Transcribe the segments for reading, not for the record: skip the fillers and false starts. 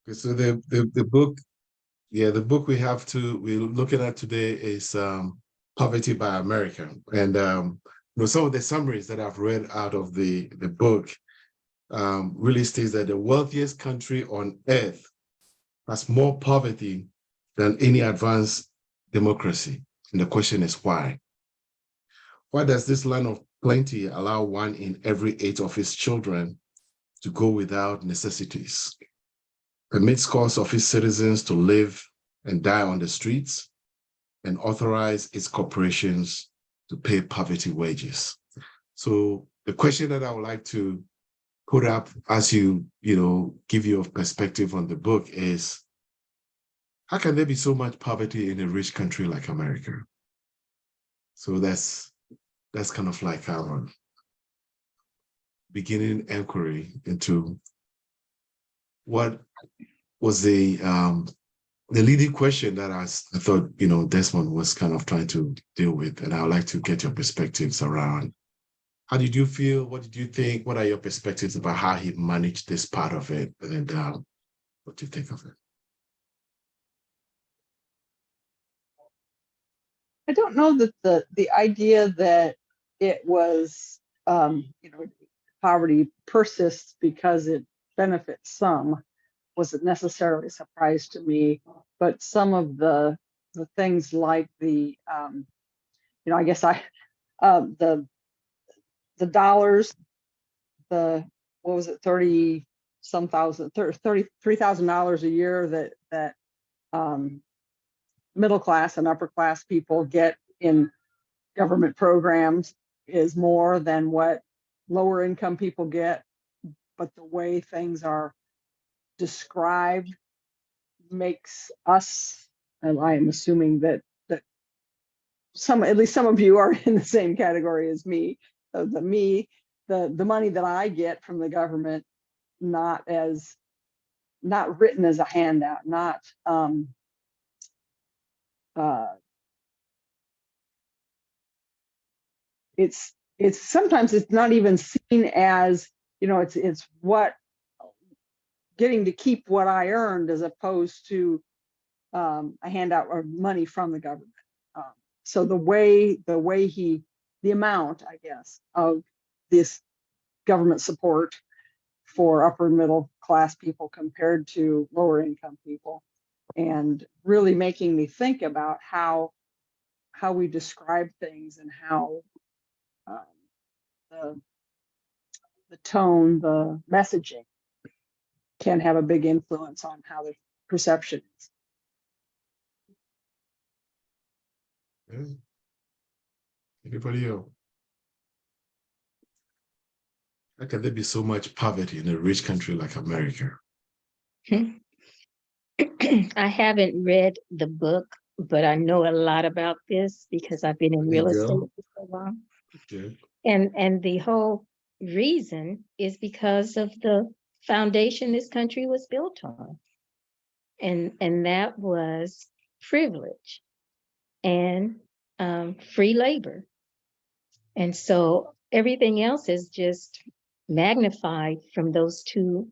Okay, so the book, yeah, the book we're looking at today is Poverty by America. And some of the summaries that I've read out of the book really states that the wealthiest country on earth has more poverty than any advanced democracy. And the question is why? Why does this land of plenty allow 1 in every 8 of its children to go without necessities, permit scores of its citizens to live and die on the streets, and authorize its corporations to pay poverty wages? So the question that I would like to put up as give your perspective on the book is, how can there be so much poverty in a rich country like America? So that's kind of like our beginning inquiry into what was the leading question that I thought, Desmond was kind of trying to deal with. And I would like to get your perspectives around, how did you feel? What did you think? What are your perspectives about how he managed this part of it? And what do you think of it? I don't know that the idea that it was, poverty persists because it benefits some wasn't necessarily a surprise to me, but some of the things like the, I guess the dollars, what was it, 30 some thousand, $33,000 a year that middle class and upper class people get in government programs is more than what lower income people get. But the way things are described makes us, and I am assuming that at least some of you are in the same category as me, the money that I get from the government, not written as a handout, not it's sometimes it's not even seen as, it's what getting to keep what I earned, as opposed to a handout or money from the government. So the amount, I guess, of this government support for upper middle class people compared to lower income people, and really making me think about how we describe things, and how the tone, the messaging can have a big influence on how the perception is. Anybody else? How can there be so much poverty in a rich country like America? I haven't read the book, but I know a lot about this because I've been in real estate for so long. Okay. And the whole reason is because of the foundation this country was built on. And that was privilege and free labor. And so everything else is just magnified from those two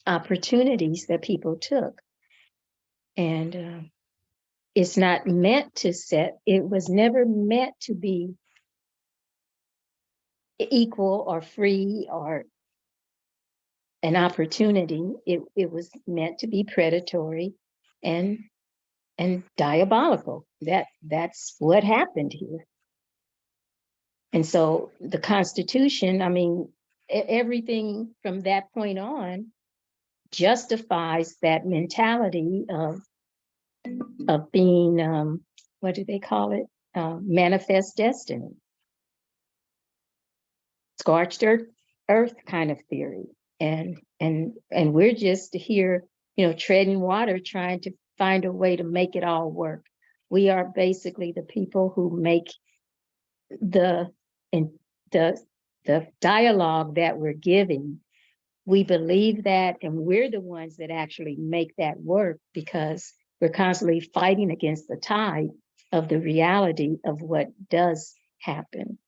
opportunities that people took. And it's not meant to it was never meant to be equal or free or an opportunity. It was meant to be predatory and diabolical. That's what happened here. And so the Constitution, I mean, everything from that point on justifies that mentality of being, what do they call it? Manifest destiny. Scorched earth kind of theory. And we're just here, treading water, trying to find a way to make it all work. We are basically the people who make the dialogue that we're giving. We believe that, and we're the ones that actually make that work, because we're constantly fighting against the tide of the reality of what does happen.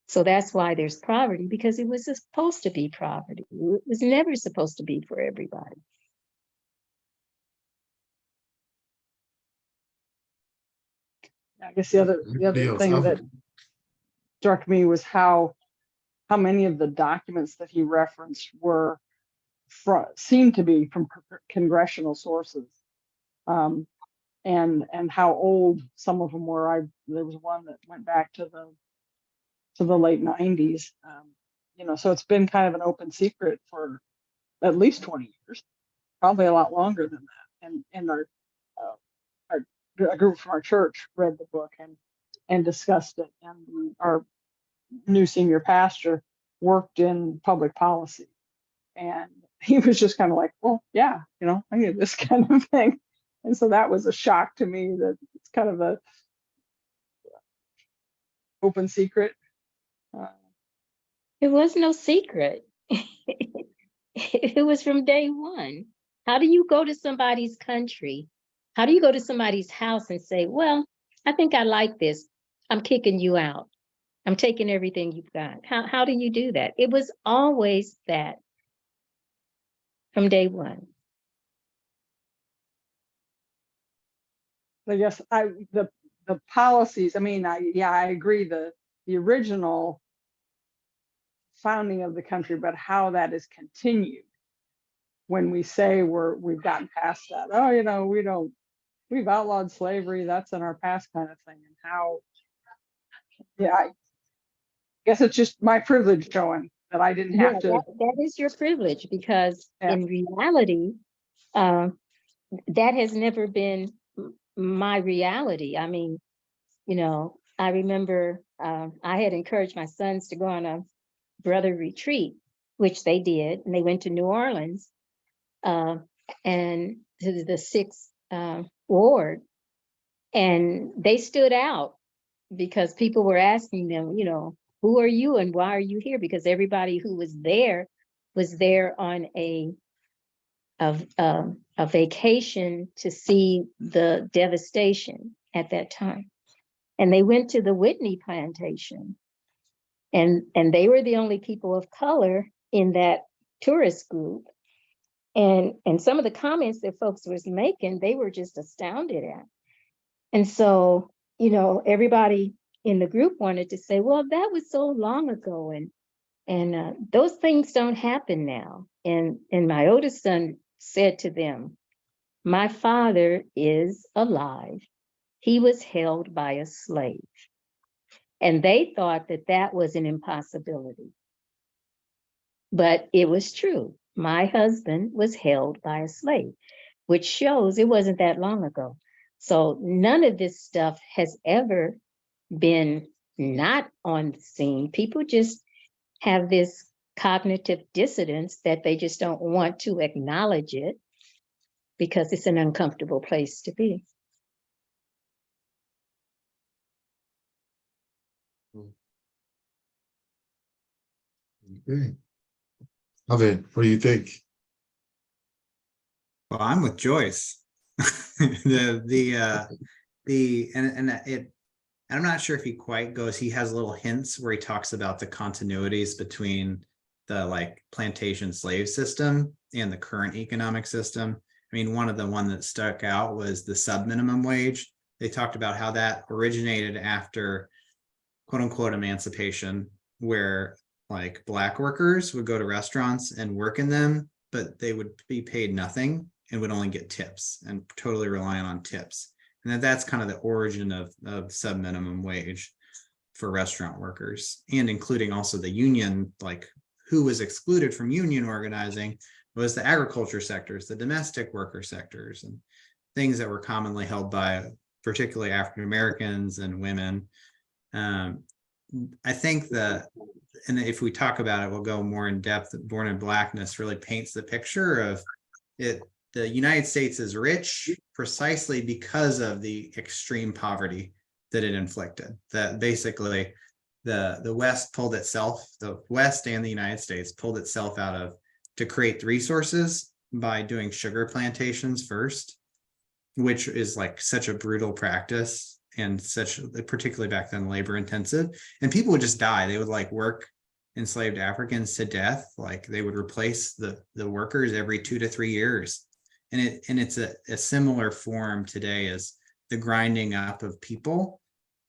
So that's why there's poverty, because it was supposed to be poverty. It was never supposed to be for everybody. I guess the other Anybody else? thing that struck me was how many of the documents that he referenced were seemed to be from congressional sources, and how old some of them were. There was one that went back to the late 90s. So it's been kind of an open secret for at least 20 years, probably a lot longer than that. And a group from our church read the book and discussed it. And our new senior pastor worked in public policy, and he was just kind of like, well, yeah, I knew this kind of thing. And so that was a shock to me, that it's kind of a open secret. It was no secret. It was from day one. How do you go to somebody's country? How do you go to somebody's house and say, well, I think I like this. I'm kicking you out. I'm taking everything you've got. How do you do that? It was always that from day one. I guess the policies, I agree, the original founding of the country, but how that is continued when we say we've gotten past that. Oh, we've outlawed slavery, that's in our past, kind of thing. And how, I guess it's just my privilege showing that I didn't have to. That is your privilege, because Yeah. in reality, that has never been my reality. I remember I had encouraged my sons to go on a brother retreat, which they did, and they went to New Orleans and to the 6th ward, and they stood out because people were asking them, who are you and why are you here? Because everybody who was there on a vacation to see the devastation at that time. And they went to the Whitney plantation, and they were the only people of color in that tourist group. And some of the comments that folks was making, they were just astounded at. And so, everybody in the group wanted to say, well, that was so long ago, and those things don't happen now. And my oldest son said to them, my father is alive. He was held by a slave. And they thought that that was an impossibility. But it was true. My husband was held by a slave, which shows it wasn't that long ago. So none of this stuff has ever been not on the scene. People just have this cognitive dissonance that they just don't want to acknowledge it because it's an uncomfortable place to be. Okay. Alvin, what do you think? Well, I'm with Joyce. I'm not sure if he quite goes, he has little hints where he talks about the continuities between the plantation slave system and the current economic system. One that stuck out was the sub-minimum wage. They talked about how that originated after quote unquote emancipation, where Black workers would go to restaurants and work in them, but they would be paid nothing and would only get tips and totally relying on tips. And that's kind of the origin of sub-minimum wage for restaurant workers, and including also the union, who was excluded from union organizing was the agriculture sectors, the domestic worker sectors, and things that were commonly held by particularly African Americans and women. I think that, and if we talk about it, we'll go more in depth. Born in Blackness really paints the picture of it. The United States is rich precisely because of the extreme poverty that it inflicted. That basically the West pulled itself, the West and the United States pulled itself out of to create the resources by doing sugar plantations first, which is such a brutal practice. and such, particularly back then, labor intensive, and people would just die. They would like work enslaved Africans to death. Like they would replace the workers every 2 to 3 years. And it's a similar form today as the grinding up of people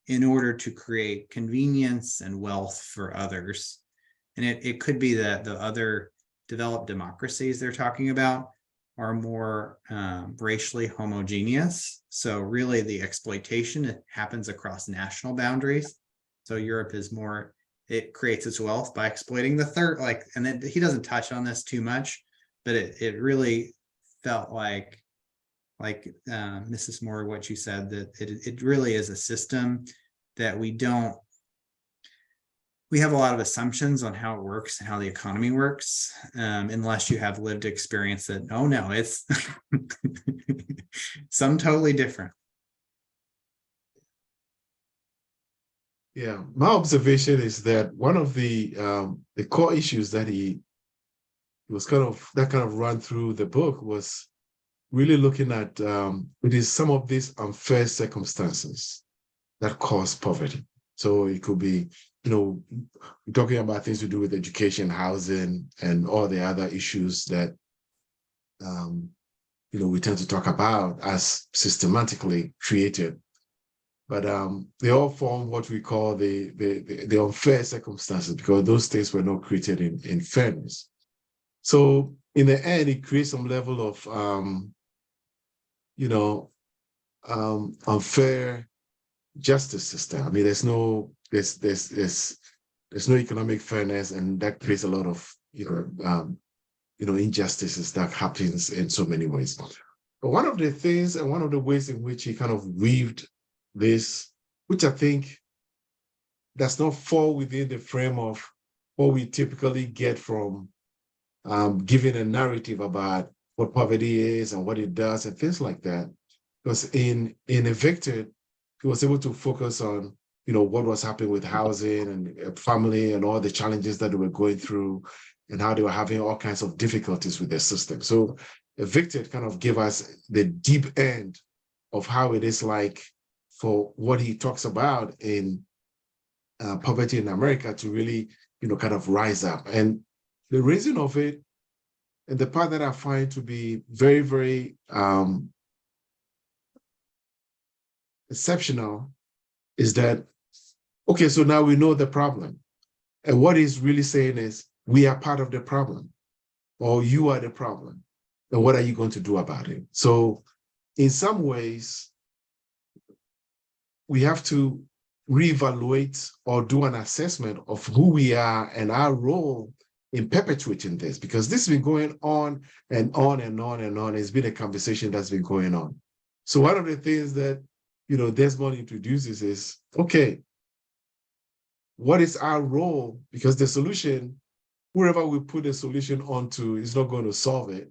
in order to create convenience and wealth for others. And it could be that the other developed democracies they're talking about are more racially homogeneous. So really the exploitation happens across national boundaries. So Europe is more, it creates its wealth by exploiting the third, like, and then he doesn't touch on this too much, but it really felt like Mrs. Moore, what you said, that it really is a system that we have a lot of assumptions on how it works and how the economy works, unless you have lived experience that, oh no, it's some totally different. Yeah, my observation is that one of the core issues that he was kind of run through the book was really looking at it is some of these unfair circumstances that cause poverty. So it could be, talking about things to do with education, housing, and all the other issues that we tend to talk about as systematically created. But they all form what we call the unfair circumstances, because those things were not created in fairness. So in the end, it creates some level of unfair justice system. I mean, there's no economic fairness, and that creates a lot of injustices that happens in so many ways. But one of the things and one of the ways in which he kind of weaved this, which I think does not fall within the frame of what we typically get from giving a narrative about what poverty is and what it does and things like that. Because in Evicted, he was able to focus on, what was happening with housing and family and all the challenges that they were going through and how they were having all kinds of difficulties with their system. So Evicted kind of gave us the deep end of how it is like for what he talks about in poverty in America to really, kind of rise up. And the reason of it, and the part that I find to be very, very exceptional, is that, okay, so now we know the problem. And what he's really saying is, we are part of the problem, or you are the problem. And what are you going to do about it? So in some ways, we have to reevaluate or do an assessment of who we are and our role in perpetuating this, because this has been going on and on and on and on. It's been a conversation that's been going on. So one of the things that, Despond introduces is, okay, what is our role? Because the solution, whoever we put the solution onto is not going to solve it.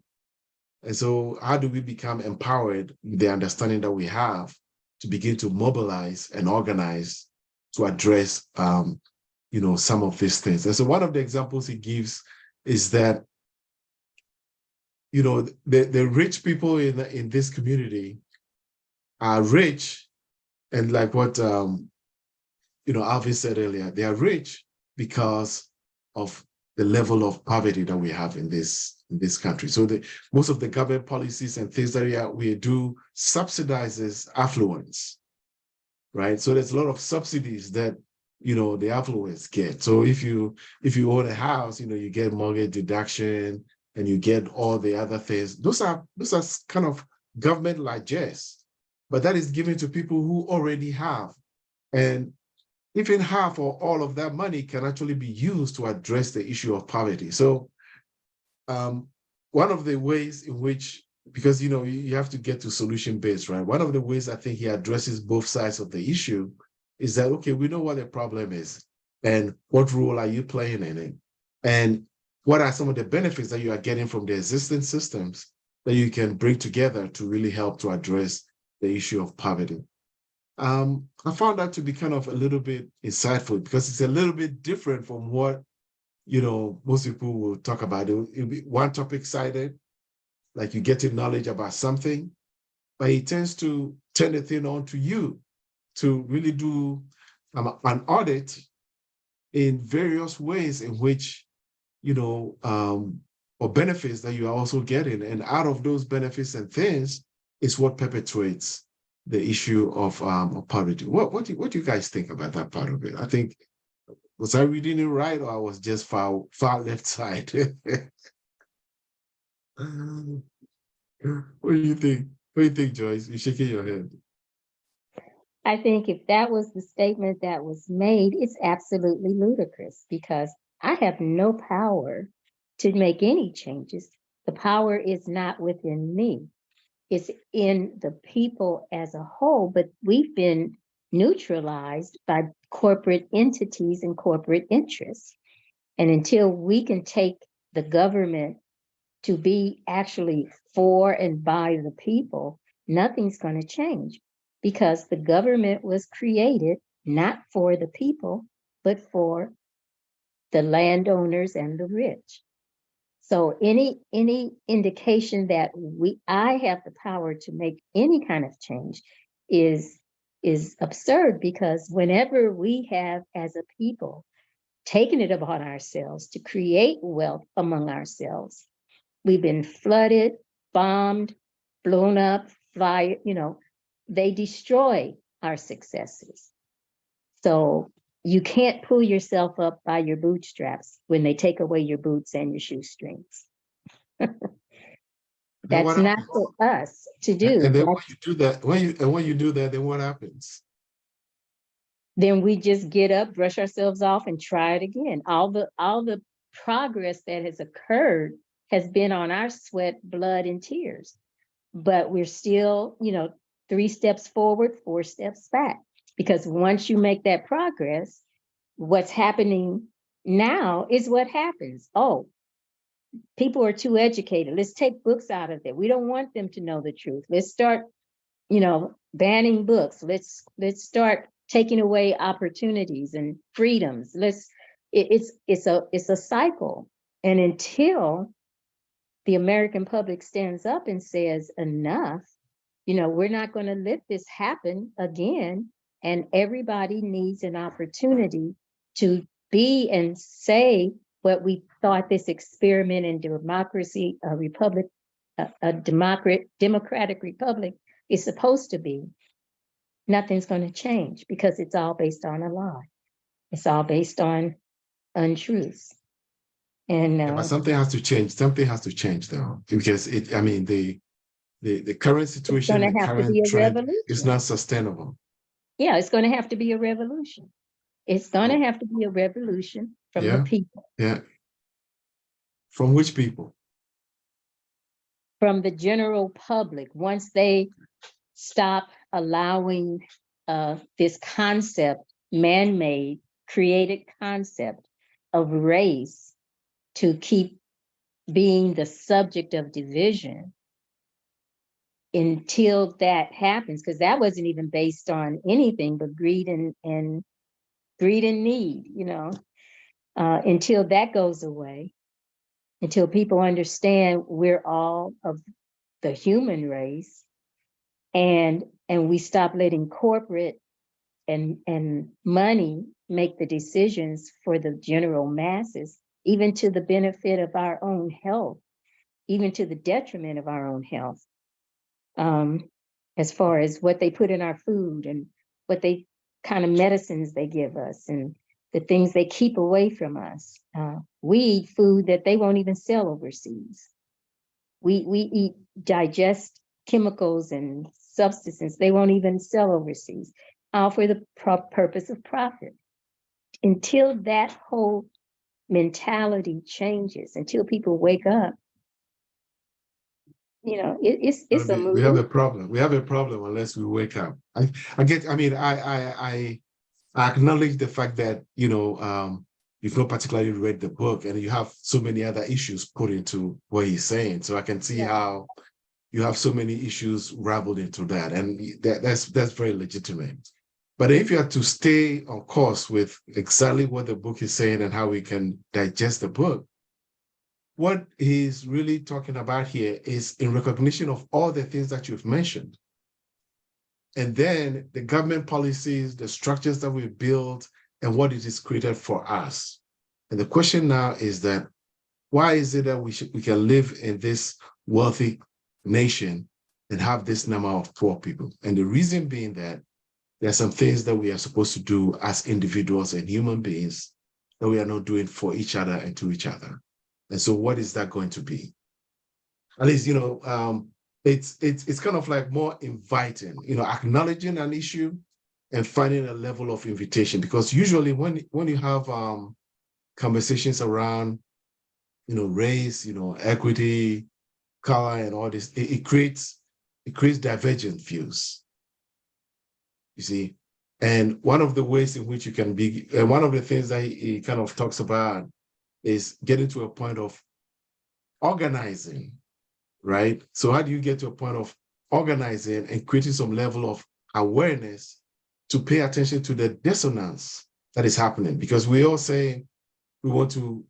And so how do we become empowered with the understanding that we have to begin to mobilize and organize to address, some of these things? And so one of the examples he gives is that, the rich people in this community are rich, and like what Alvin said earlier, they are rich because of the level of poverty that we have in this country. So most of the government policies and things that we do subsidizes affluence, right? So there's a lot of subsidies that the affluents get. So if you own a house, you get mortgage deduction and you get all the other things. Those are kind of government largesse, but that is given to people who already have. And even half or all of that money can actually be used to address the issue of poverty. So one of the ways in which, because you have to get to solution-based, right? One of the ways I think he addresses both sides of the issue is that, okay, we know what the problem is and what role are you playing in it? And what are some of the benefits that you are getting from the existing systems that you can bring together to really help to address the issue of poverty? I found that to be kind of a little bit insightful, because it's a little bit different from what, most people will talk about. It'll be one topic sided, like you get knowledge about something, but it tends to turn the thing on to you to really do an audit in various ways in which, or benefits that you are also getting. And out of those benefits and things is what perpetuates the issue of poverty. What do you guys think about that part of it? I think, was I reading it right, or I was just far left side? What do you think? What do you think, Joyce? You're shaking your head. I think if that was the statement that was made, it's absolutely ludicrous because I have no power to make any changes. The power is not within me. It's in the people as a whole, but we've been neutralized by corporate entities and corporate interests. And until we can take the government to be actually for and by the people, nothing's going to change because the government was created not for the people, but for the landowners and the rich. So any indication that I have the power to make any kind of change is absurd, because whenever we have as a people taken it upon ourselves to create wealth among ourselves, we've been flooded, bombed, blown up, fired, they destroy our successes. So you can't pull yourself up by your bootstraps when they take away your boots and your shoestrings. That's not for us to do. And then when you do that, when you do that, then what happens? Then we just get up, brush ourselves off, and try it again. All the progress that has occurred has been on our sweat, blood, and tears. But we're still, 3 steps forward, 4 steps back. Because once you make that progress, what's happening now is what happens. Oh, people are too educated. Let's take books out of there. We don't want them to know the truth. Let's start, banning books. Let's start taking away opportunities and freedoms. It's a cycle. And until the American public stands up and says enough, we're not going to let this happen again. And everybody needs an opportunity to be and say what we thought this experiment in democracy, a democratic republic is supposed to be. Nothing's going to change because it's all based on a lie. It's all based on untruths. And but something has to change. Something has to change, though, because the current situation, the current trend is not sustainable. Yeah, it's going to have to be a revolution. It's going to have to be a revolution from the people. Yeah. From which people? From the general public. Once they stop allowing this concept, man-made, created concept of race to keep being the subject of division, until that happens, because that wasn't even based on anything but greed and need, until that goes away, until people understand we're all of the human race, and we stop letting corporate and money make the decisions for the general masses, even to the benefit of our own health, even to the detriment of our own health. As far as what they put in our food and what kind of medicines they give us and the things they keep away from us. We eat food that they won't even sell overseas. We digest chemicals and substances they won't even sell overseas, all for the purpose of profit. Until that whole mentality changes, until people wake up, it's a movie. We have a problem. We have a problem unless we wake up. I acknowledge the fact that, you've not particularly read the book and you have so many other issues put into what he's saying. So I can see how you have so many issues raveled into that. And that's very legitimate. But if you have to stay on course with exactly what the book is saying and how we can digest the book, what he's really talking about here is in recognition of all the things that you've mentioned. and then the government policies, the structures that we build, and what it is created for us. And the question now is that, why is it that we can live in this wealthy nation and have this number of poor people? And the reason being that there are some things that we are supposed to do as individuals and human beings that we are not doing for each other and to each other. And so what is that going to be? At least, it's kind of like more inviting, acknowledging an issue and finding a level of invitation. Because usually when you have conversations around, race, equity, color, and all this, it creates divergent views. You see, and one of the ways in which you can be, one of the things that he kind of talks about is getting to a point of organizing, right? So how do you get to a point of organizing and creating some level of awareness to pay attention to the dissonance that is happening? Because we all say we want to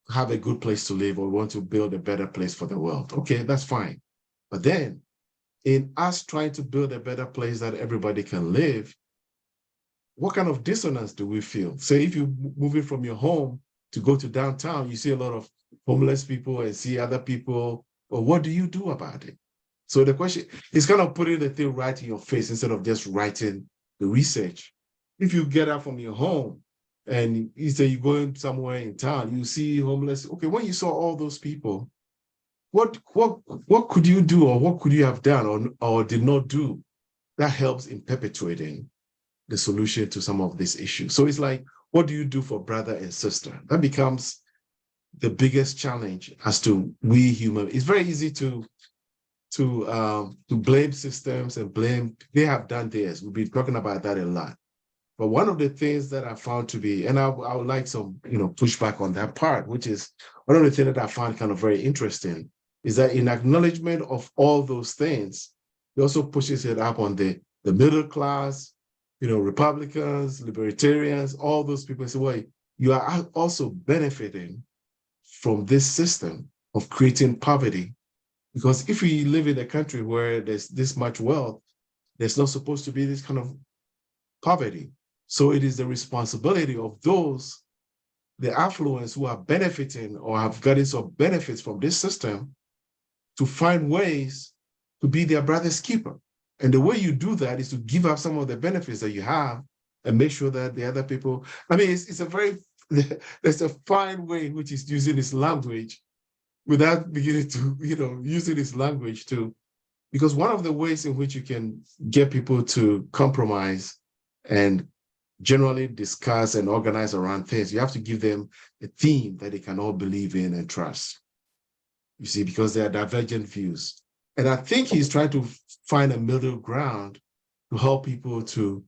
have a good place to live, or we want to build a better place for the world. Okay, that's fine. But then in us trying to build a better place that everybody can live, what kind of dissonance do we feel? Say if you're moving from your home to go to downtown, you see a lot of homeless people and see other people, but what do you do about it? So the question is kind of putting the thing right in your face instead of just writing the research. If you get out from your home and you say you're going somewhere in town, you see homeless, okay, when you saw all those people, what could you do, or what could you have done or did not do that helps in perpetuating the solution to some of these issues? So it's like, what do you do for brother and sister? That becomes the biggest challenge as to we human. It's very easy to blame systems and blame, they have done theirs. We've been talking about that a lot. But one of the things that I found to be, and I would like some, pushback on that part, which is one of the things that I found kind of very interesting, is that in acknowledgement of all those things, he also pushes it up on the middle class, Republicans, libertarians, all those people say, well, you are also benefiting from this system of creating poverty. Because if we live in a country where there's this much wealth, there's not supposed to be this kind of poverty. So it is the responsibility of those, the affluents who are benefiting or have gotten some benefits from this system, to find ways to be their brother's keeper. And the way you do that is to give up some of the benefits that you have and make sure that the other people, it's a very, there's a fine way in which he's using his language without beginning to, using his language to, because one of the ways in which you can get people to compromise and generally discuss and organize around things, you have to give them a theme that they can all believe in and trust. You see, because there are divergent views. And I think he's trying to find a middle ground to help people to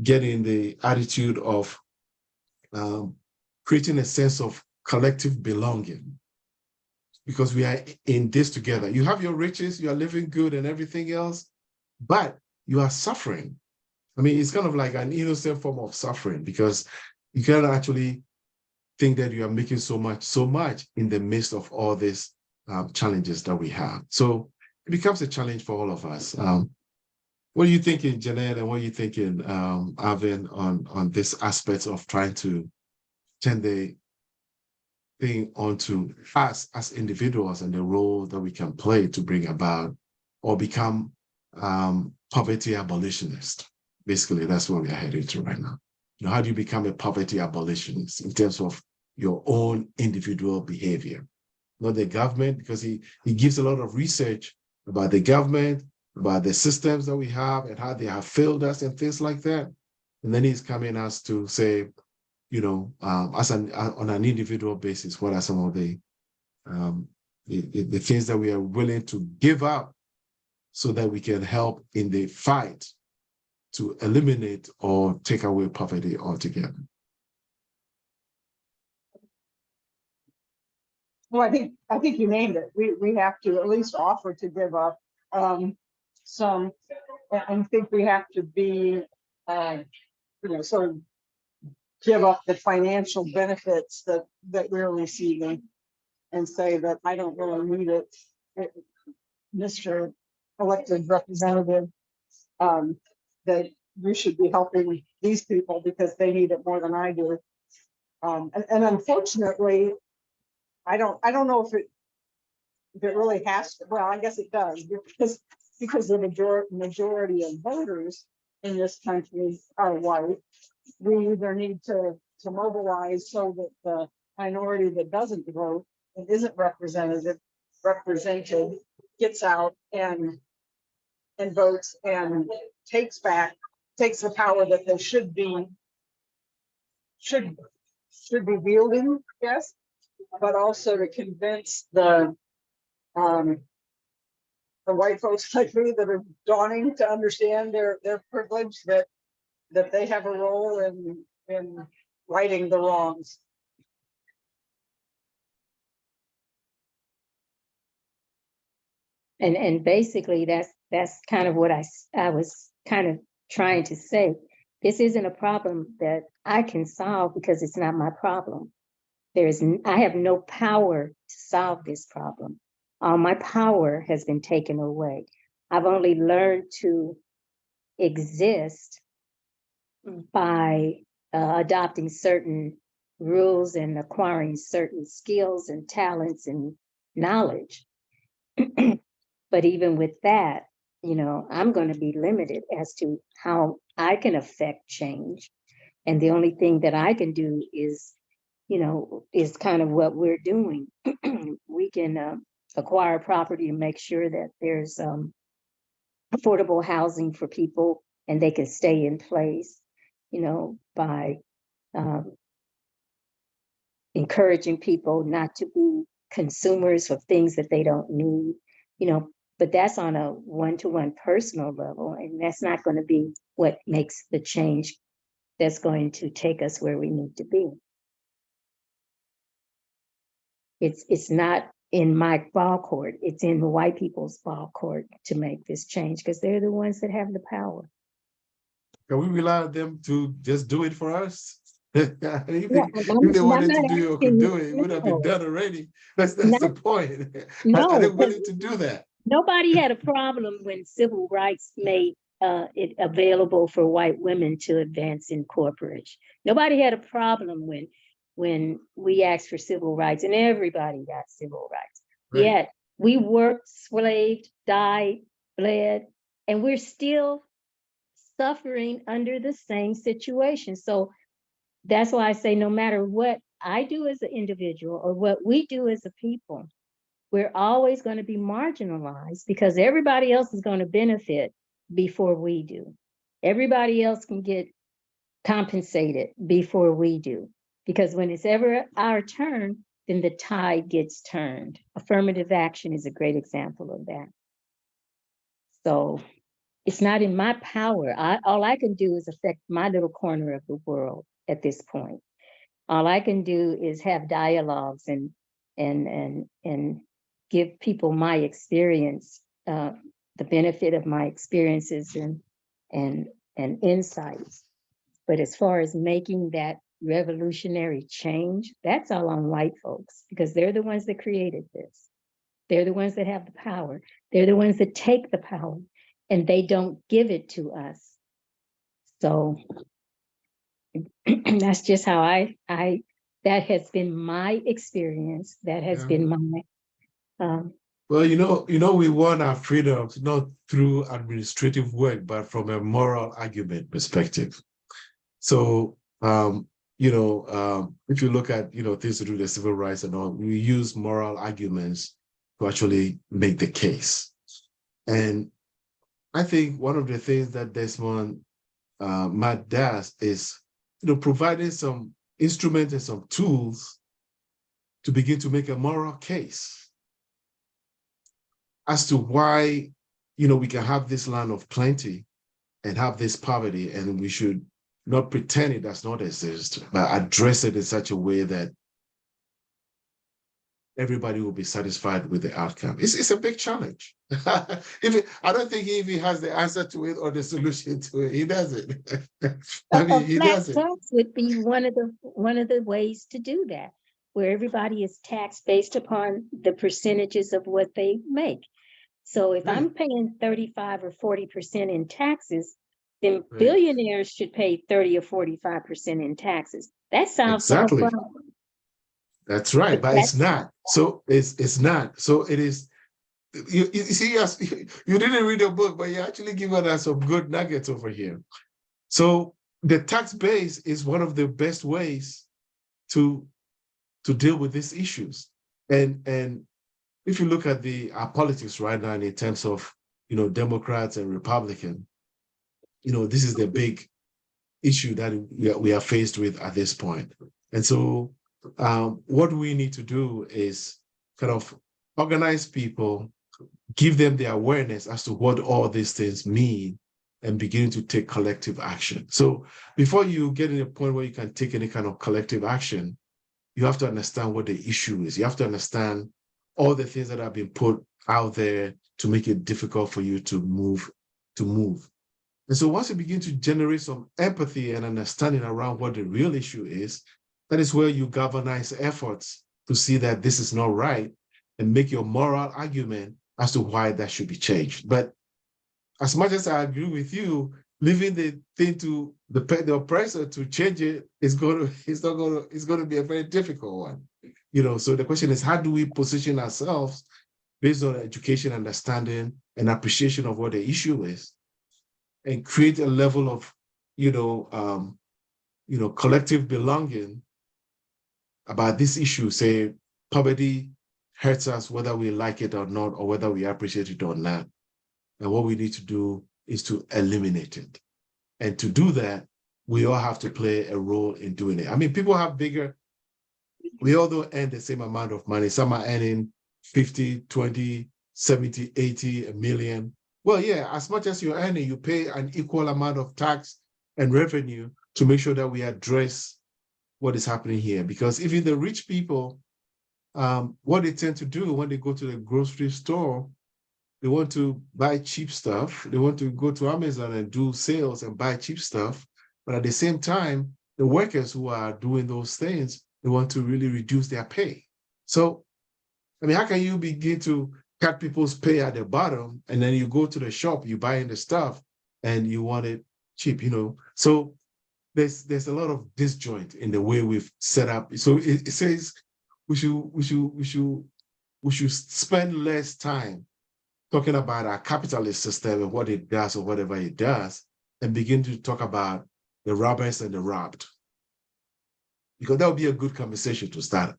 get in the attitude of creating a sense of collective belonging. Because we are in this together. You have your riches, you are living good and everything else, but you are suffering. It's kind of like an innocent form of suffering, because you can actually think that you are making so much in the midst of all these challenges that we have. So it becomes a challenge for all of us. What are you thinking, Janet, and what are you thinking, Arvin, on this aspect of trying to turn the thing onto us as individuals and the role that we can play to bring about or become poverty abolitionist? Basically, that's where we are headed to right now. How do you become a poverty abolitionist in terms of your own individual behavior? Not the government, because he gives a lot of research about the government, about the systems that we have and how they have failed us and things like that. And then he's coming us to say, on an individual basis, what are some of the things that we are willing to give up so that we can help in the fight to eliminate or take away poverty altogether? Well, I think you named it. We have to at least offer to give up some. I think we have to be, sort of give up the financial benefits that we're receiving, and say that I don't really need it, Mr. Elected Representative. that you should be helping these people because they need it more than I do. And unfortunately, I don't know if it really has to, well, I guess it does, because the majority of voters in this country are white. We either need to mobilize so that the minority that doesn't vote and isn't represented gets out and votes and takes the power that they should be wielding, yes, but also to convince the white folks like me that are dawning to understand their privilege, that they have a role in righting the wrongs. And basically that's kind of what I was kind of trying to say. This isn't a problem that I can solve because it's not my problem. I have no power to solve this problem. All my power has been taken away. I've only learned to exist by adopting certain rules and acquiring certain skills and talents and knowledge. But even with that, I'm going to be limited as to how I can affect change. And the only thing that I can do is kind of what we're doing. We can acquire property and make sure that there's affordable housing for people and they can stay in place, by encouraging people not to be consumers of things that they don't need, but that's on a one-to-one personal level, and that's not going to be what makes the change that's going to take us where we need to be. It's not in my ball court, it's in the white people's ball court to make this change because they're the ones that have the power. Can we rely on them to just do it for us? If I'm they wanted to not do it or could do it, it would have been done already. That's the point. Are they willing to do that? Nobody had a problem when civil rights made it available for white women to advance in corporation. Nobody had a problem when we asked for civil rights, and everybody got civil rights. Right. Yet we worked, slaved, died, bled, and we're still suffering under the same situation. So that's why I say no matter what I do as an individual or what we do as a people, we're always going to be marginalized because everybody else is going to benefit before we do. Everybody else can get compensated before we do. Because when it's ever our turn, then the tide gets turned. Affirmative action is a great example of that. So it's not in my power. All I can do is affect my little corner of the world at this point. All I can do is have dialogues and give people my experience, the benefit of my experiences and insights. But as far as making that revolutionary change, that's all on white folks because they're the ones that created this. They're the ones that have the power. They're the ones that take the power and they don't give it to us. So that's just how that has been my experience. That has been my well, we won our freedoms not through administrative work, but from a moral argument perspective. So, if you look at, things to do with the civil rights and all, we use moral arguments to actually make the case. And I think one of the things that Despond Matt does is, providing some instruments and some tools to begin to make a moral case as to why, we can have this land of plenty and have this poverty, and we should not pretend it does not exist, but address it in such a way that everybody will be satisfied with the outcome. It's a big challenge. I don't think he has the answer to it or the solution to it. He doesn't. He doesn't. Tax would be one of the ways to do that, where everybody is taxed based upon the percentages of what they make. So if I'm paying 35 or 40% in taxes, then Right. billionaires should pay 30 or 45% in taxes. That sounds so Exactly. fun. That's right, but it's not. So it's not. So it is. You see, yes, you didn't read the book, but you're actually giving us some good nuggets over here. So the tax base is one of the best ways to deal with these issues. And if you look at our politics right now in terms of Democrats and Republicans, this is the big issue that we are faced with at this point. And so what we need to do is kind of organize people, give them the awareness as to what all these things mean, and begin to take collective action. So before you get in a point where you can take any kind of collective action, you have to understand what the issue is. You have to understand all the things that have been put out there to make it difficult for you to move. And so once you begin to generate some empathy and understanding around what the real issue is, that is where you galvanize efforts to see that this is not right and make your moral argument as to why that should be changed. But as much as I agree with you, leaving the thing to the oppressor to change it is going to be a very difficult one. So the question is, how do we position ourselves based on education, understanding, and appreciation of what the issue is, and create a level of collective belonging about this issue? Say poverty hurts us whether we like it or not, or whether we appreciate it or not. And what we need to do is to eliminate it. And to do that, we all have to play a role in doing it. I mean, people have we all don't earn the same amount of money. Some are earning 50, 20, 70, 80, a million. Well, yeah, as much as you're earning, you pay an equal amount of tax and revenue to make sure that we address what is happening here. Because even the rich people, what they tend to do when they go to the grocery store, they want to buy cheap stuff. They want to go to Amazon and do sales and buy cheap stuff. But at the same time, the workers who are doing those things, they want to really reduce their pay. So, I mean, how can you begin to cut people's pay at the bottom, and then you go to the shop, you buy in the stuff, and you want it cheap, So there's a lot of disjoint in the way we've set up. So it says we should spend less time talking about our capitalist system and what it does or whatever it does, and begin to talk about the robbers and the robbed. Because that would be a good conversation to start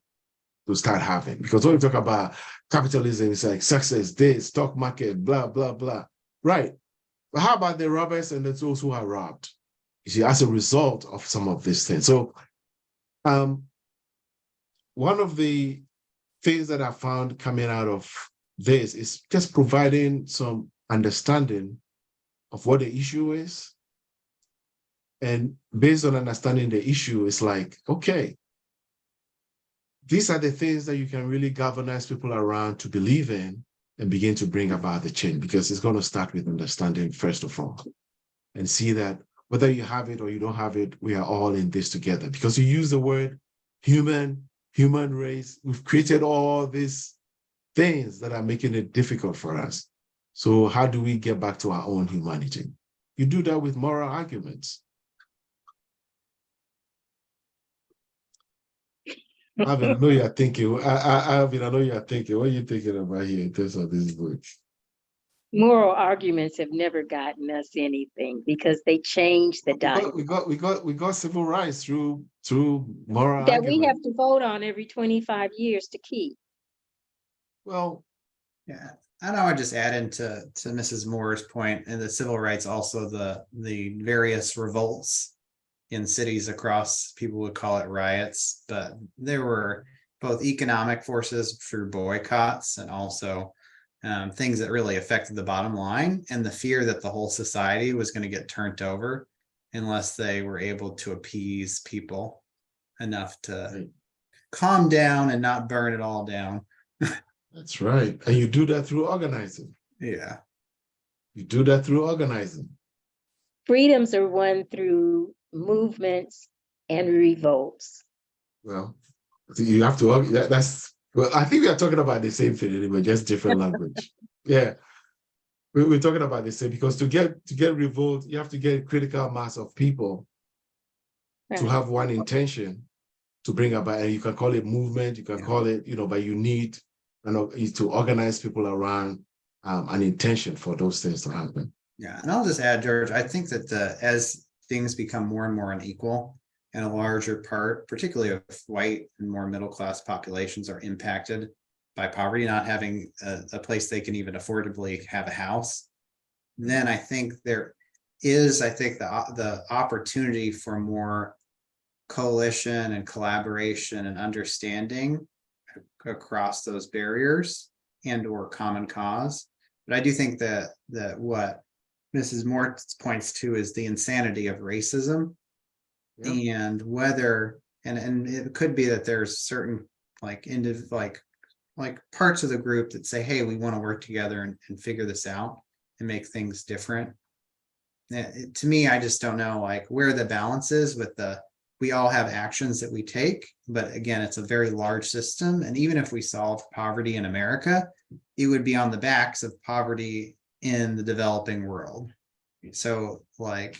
having. Because when we talk about capitalism, it's like success, this, stock market, blah, blah, blah. Right. But how about the robbers and those who are robbed? You see, as a result of some of these things. So one of the things that I found coming out of this is just providing some understanding of what the issue is. And based on understanding the issue, it's like, okay, these are the things that you can really galvanize people around to believe in and begin to bring about the change, because it's going to start with understanding first of all, and see that whether you have it or you don't have it, we are all in this together. Because you use the word human race, we've created all these things that are making it difficult for us. So how do we get back to our own humanity? You do that with moral arguments. Alvin, I know you're thinking. Alvin, I know you're thinking. What are you thinking about here in terms of this book? Moral arguments have never gotten us anything because they change the diet We got civil rights through moral that argument. we have to vote on every 25 years to keep. Well, yeah, I know. I just add into Mrs. Moore's point, and the civil rights, also the various revolts in cities across, people would call it riots, but there were both economic forces through boycotts and also things that really affected the bottom line, and the fear that the whole society was going to get turned over unless they were able to appease people enough to calm down and not burn it all down. That's right. And you do that through organizing. Yeah. You do that through organizing. Freedoms are won through movements and revolts. Well, you have to, well, I think we are talking about the same thing anyway, just different language. Yeah. we're talking about this because to get revolt, you have to get critical mass of people to Right. have one intention to bring about, and you can call it movement, you can call it, but you need to organize people around an intention for those things to happen. Yeah, and I'll just add, George, I think that as things become more and more unequal, and a larger part, particularly of white and more middle-class populations, are impacted by poverty, not having a place they can even affordably have a house, then I think there is, the opportunity for more coalition and collaboration and understanding across those barriers and or common cause. But I do think that what Mrs. Moore points to is the insanity of racism. Yep. And whether and it could be that there's certain like parts of the group that say, hey, we want to work together and figure this out and make things different. To me, I just don't know like where the balance is with we all have actions that we take, but again, it's a very large system. And even if we solve poverty in America, it would be on the backs of poverty in the developing world. So like,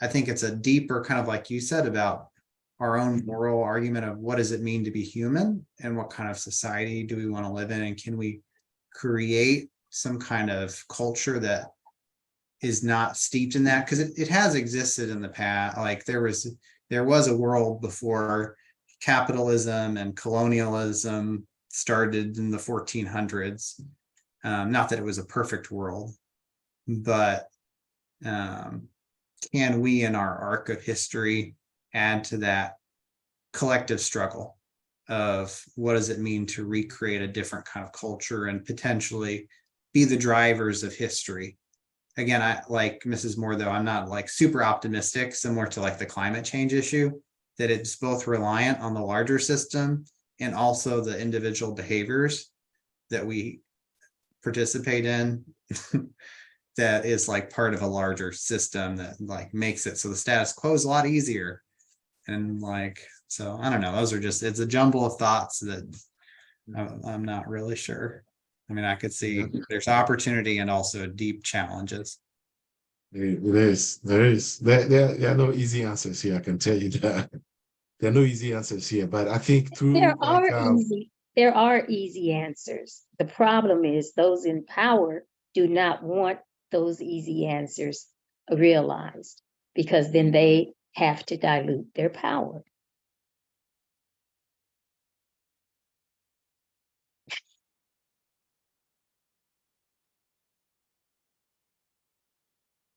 I think it's a deeper kind of like you said about our own moral argument of what does it mean to be human and what kind of society do we want to live in? And can we create some kind of culture that is not steeped in that? Because it has existed in the past. Like there was a world before capitalism and colonialism started in the 1400s. Not that it was a perfect world, but can we in our arc of history add to that collective struggle of what does it mean to recreate a different kind of culture and potentially be the drivers of history? Again, I like Mrs. Moore, though, I'm not like super optimistic, similar to like the climate change issue, that it's both reliant on the larger system and also the individual behaviors that we participate in that is like part of a larger system that like makes it so the status quo is a lot easier. And like, so I don't know, it's a jumble of thoughts that I'm not really sure. I mean, I could see there's opportunity and also deep challenges. There are no easy answers here. I can tell you that there are no easy answers here. But I think through there are easy answers. The problem is those in power do not want those easy answers realized because then they have to dilute their power.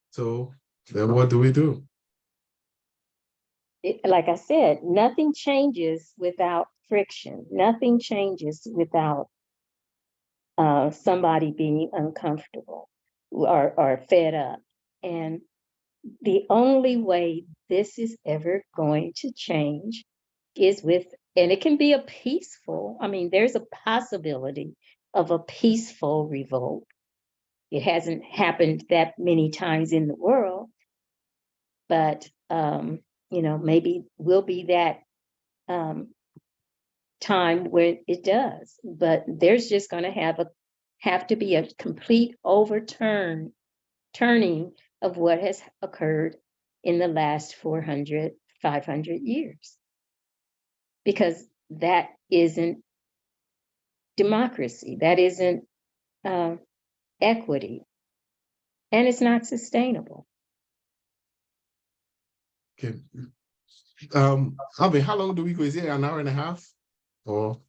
So then what do we do? Like I said, nothing changes without friction. Nothing changes without somebody being uncomfortable or fed up. And the only way this is ever going to change is and it can be a peaceful, I mean, there's a possibility of a peaceful revolt. It hasn't happened that many times in the world, but, maybe will be that time where it does, but there's just going to have to be a complete turning of what has occurred in the last 400, 500 years. Because that isn't democracy, that isn't equity, and it's not sustainable. Okay. How long do we go? Is it an hour and a half? Or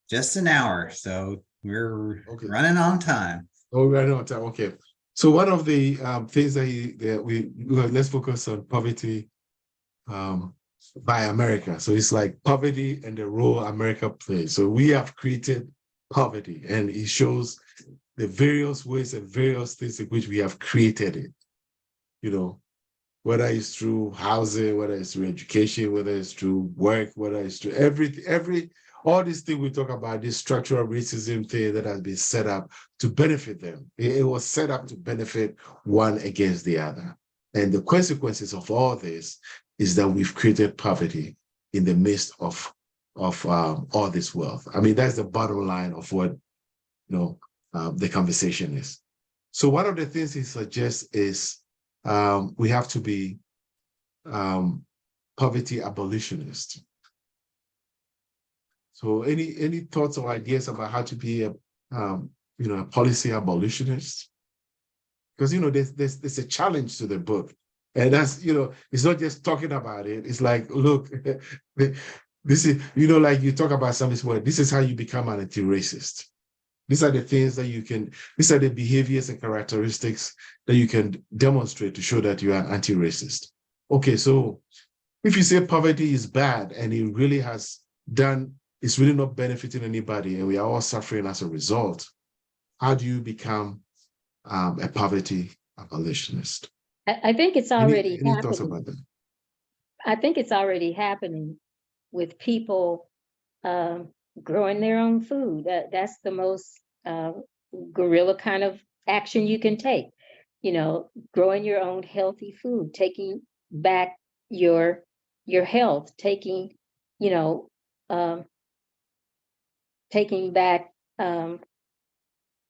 just an hour, so we're running on time. Oh, we're running on time. Okay. So one of the things let's focus on poverty by America. So it's like poverty and the role America plays. So we have created poverty, and it shows the various ways and various things in which we have created it. Whether it's through housing, whether it's through education, whether it's through work, whether it's through all these things we talk about, this structural racism thing that has been set up to benefit them. It was set up to benefit one against the other. And the consequences of all this is that we've created poverty in the midst of all this wealth. I mean, that's the bottom line of what the conversation is. So one of the things he suggests is we have to be poverty abolitionists. So any thoughts or ideas about how to be a a policy abolitionist? Because there's a challenge to the book, and that's it's not just talking about it. It's like, look, this is like you talk about something where this is how you become an anti-racist. These are the things that these are the behaviors and characteristics that you can demonstrate to show that you are an anti-racist. Okay, so if you say poverty is bad and it really it's really not benefiting anybody and we are all suffering as a result, how do you become a poverty abolitionist? I think it's already Any thoughts happening. about that? I think it's already happening with people growing their own food. That's the most guerrilla kind of action you can take. Growing your own healthy food, taking back your health, taking back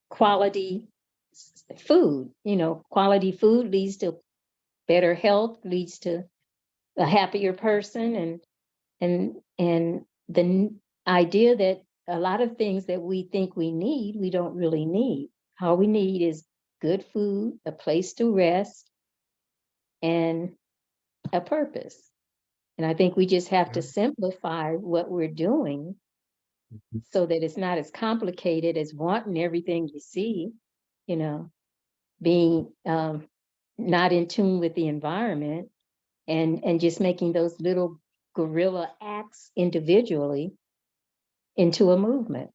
quality food. Quality food leads to better health, leads to a happier person, and the idea that a lot of things that we think we need, we don't really need. All we need is good food, a place to rest, and a purpose. And I think we just have to simplify what we're doing so that it's not as complicated as wanting everything you see, being not in tune with the environment, and just making those little guerrilla acts individually into a movement.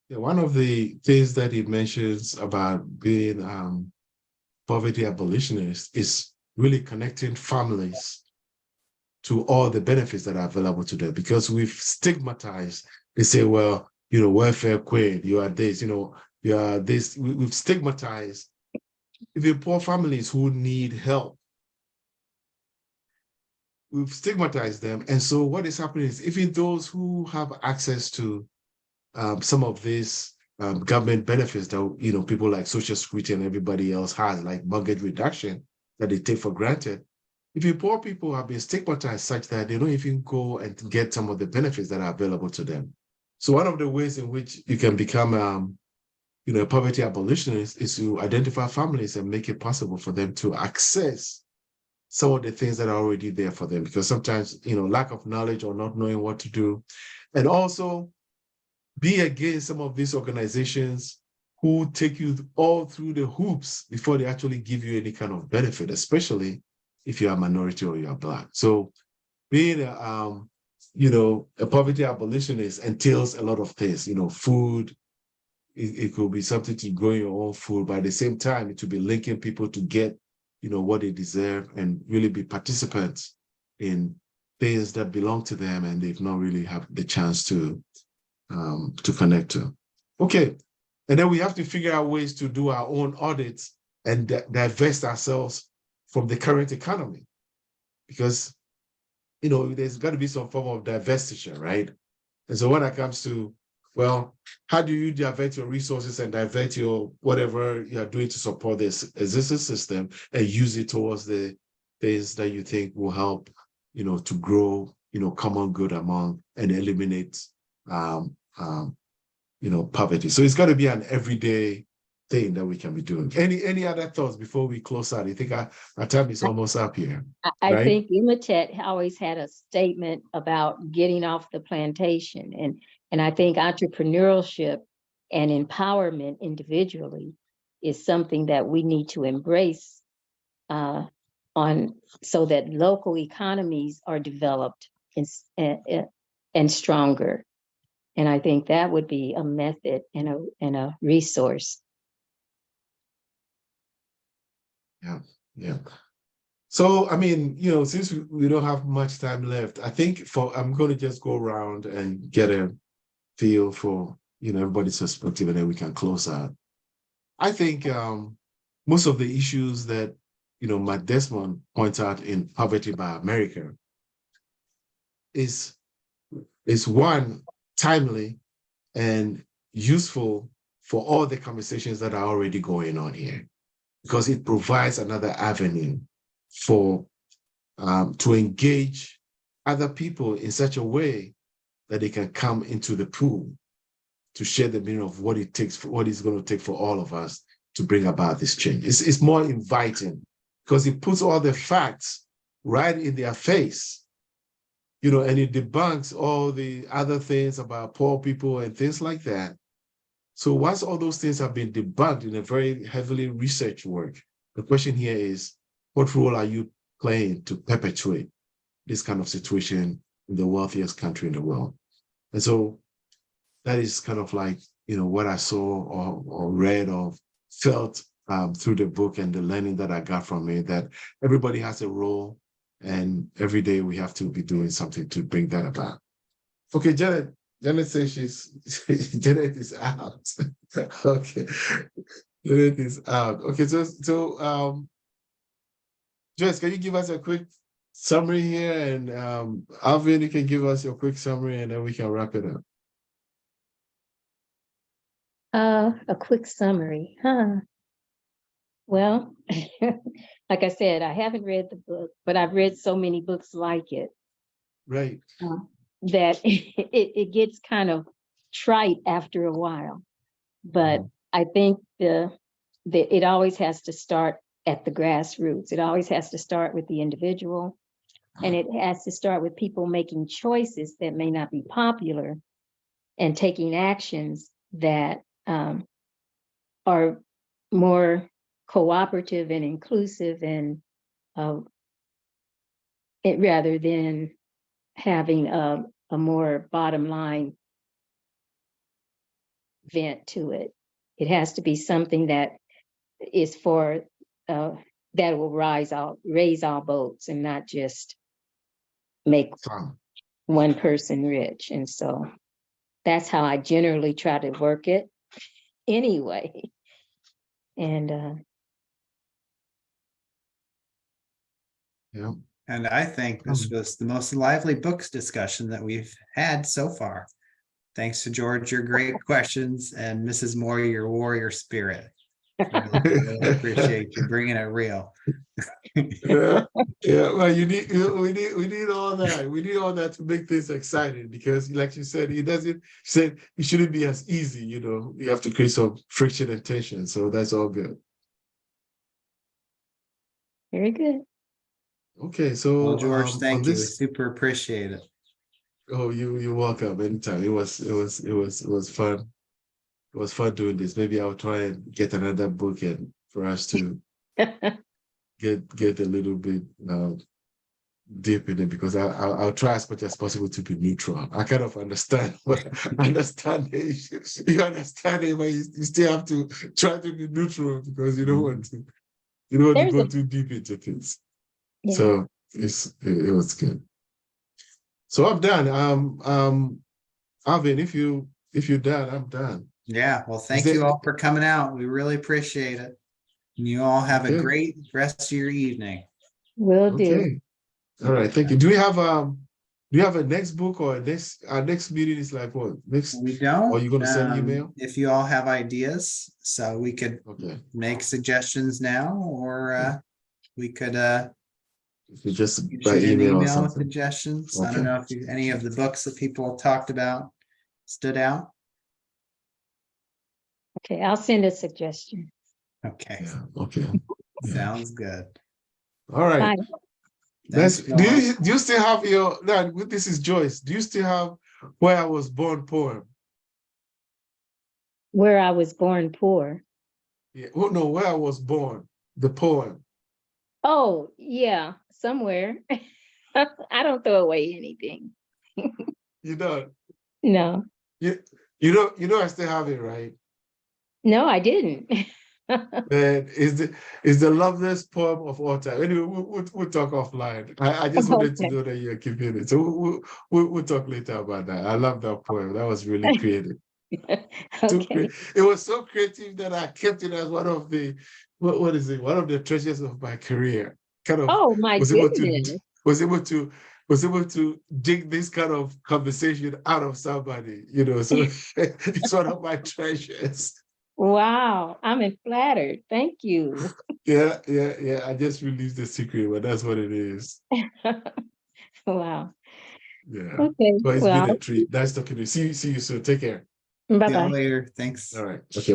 Yeah, one of the things that he mentions about being poverty abolitionist is really connecting families to all the benefits that are available to them, because we've stigmatized. They say, well, welfare queen, you are this, you are this. We've stigmatized even poor families who need help. We've stigmatized them. And so what is happening is even those who have access to some of these government benefits that people like Social Security and everybody else has, like mortgage reduction that they take for granted. Even poor people have been stigmatized such that they don't even go and get some of the benefits that are available to them. So one of the ways in which you can become a poverty abolitionist is to identify families and make it possible for them to access some of the things that are already there for them, because sometimes lack of knowledge or not knowing what to do. And also be against some of these organizations who take you all through the hoops before they actually give you any kind of benefit, especially if you're a minority or you're Black. So being a poverty abolitionist entails a lot of things. Food, it could be something to grow your own food, but at the same time, it will be linking people to get what they deserve and really be participants in things that belong to them and they've not really have the chance to connect to. Okay, and then we have to figure out ways to do our own audits and divest ourselves from the current economy, because there's got to be some form of divestiture, right? And so when it comes to, well, how do you divert your resources and divert your whatever you're doing to support this existing system and use it towards the things that you think will help, to grow, common good among and eliminate poverty. So it's got to be an everyday thing that we can be doing. Any other thoughts before we close out? I think our time is almost up here. I think Imitet always had a statement about getting off the plantation, and I think entrepreneurship and empowerment individually is something that we need to embrace so that local economies are developed and stronger. And I think that would be a method and a resource. Yeah. So, I mean, since we don't have much time left, I think I'm going to just go around and get a feel for, everybody's perspective, and then we can close out. I think most of the issues that, Matt Despond points out in Poverty by America is one, timely, and useful for all the conversations that are already going on here, because it provides another avenue for to engage other people in such a way that they can come into the pool to share the meaning of what it takes, for what it's going to take for all of us to bring about this change. It's more inviting because it puts all the facts right in their face, you know, and it debunks all the other things about poor people and things like that. So once all those things have been debunked in a very heavily researched work, the question here is, what role are you playing to perpetuate this kind of situation in the wealthiest country in the world? And so that is kind of like, you know, what I saw or read or felt through the book and the learning that I got from it, that everybody has a role and every day we have to be doing something to bring that about. Okay, Janet says Janet is out. Okay, Janet is out. Okay, so Joyce, can you give us a quick summary here? And Alvin, you can give us your quick summary and then we can wrap it up. A quick summary, huh? Well, like I said, I haven't read the book, but I've read so many books like it. Right. That it gets kind of trite after a while. But I think it always has to start at the grassroots. It always has to start with the individual. And it has to start with people making choices that may not be popular and taking actions that are more cooperative and inclusive, and it rather than having a more bottom line vent to it. It has to be something that is for that will raise all boats and not just make one person rich. And so that's how I generally try to work it anyway. And yeah. And I think this was the most lively books discussion that we've had so far. Thanks to George, your great questions, and Mrs. Moore, your warrior spirit. Really appreciate you bringing it real. Yeah, well, we need all that. We need all that to make things exciting, because like you said, it shouldn't be as easy, you know. You have to create some friction and tension. So that's all good. very good. Okay, so Well, George, thank you. This, Super appreciate it. oh, you're welcome anytime. It was fun. It was fun doing this. Maybe I'll try and get another book and for us to get a little bit deep in it, because I'll try as much as possible to be neutral. I kind of understand understand the issues. You understand it, but you still have to try to be neutral, because you don't want to go too deep into things. Yeah. So it was good. So I'm done. Alvin, if you're done, I'm done. Yeah, well, thank you all for coming out. We really appreciate it. And you all have a great rest of your evening. Will do. Okay. All right, thank you. Do you have a next book, or our next meeting is like what? Next, we don't. Or are you gonna send email? If you all have ideas, so we could make suggestions now, or we could just by email or something. With suggestions. I don't know if any of the books that people talked about stood out. Okay, I'll send a suggestion. Okay. Yeah, okay. Sounds good. All right. Thanks, do you still have your this is Joyce. Do you still have Where I Was Born poem? Where I Was Born Poor. Yeah. Oh no, Where I Was Born, the poem. Oh, yeah, somewhere. I don't throw away anything. You don't? No. You know I still have it, right? No, I didn't. That is the loveliest poem of all time. Anyway, we'll talk offline. I just wanted to know that you're keeping it. So we'll talk later about that. I love that poem. That was really creative. Okay. It was so creative that I kept it as one of the one of the treasures of my career. Kind of Oh my goodness. was able to was able to dig this kind of conversation out of somebody, you know. So it's one of my treasures. Wow, I'm flattered. Thank you. Yeah, yeah, yeah. I just released the secret, but that's what it is. Wow. Yeah. Okay. But it's been Well, a treat. Nice talking to you. See you soon. Take care. bye See y'all bye. later. Thanks. All right. Okay.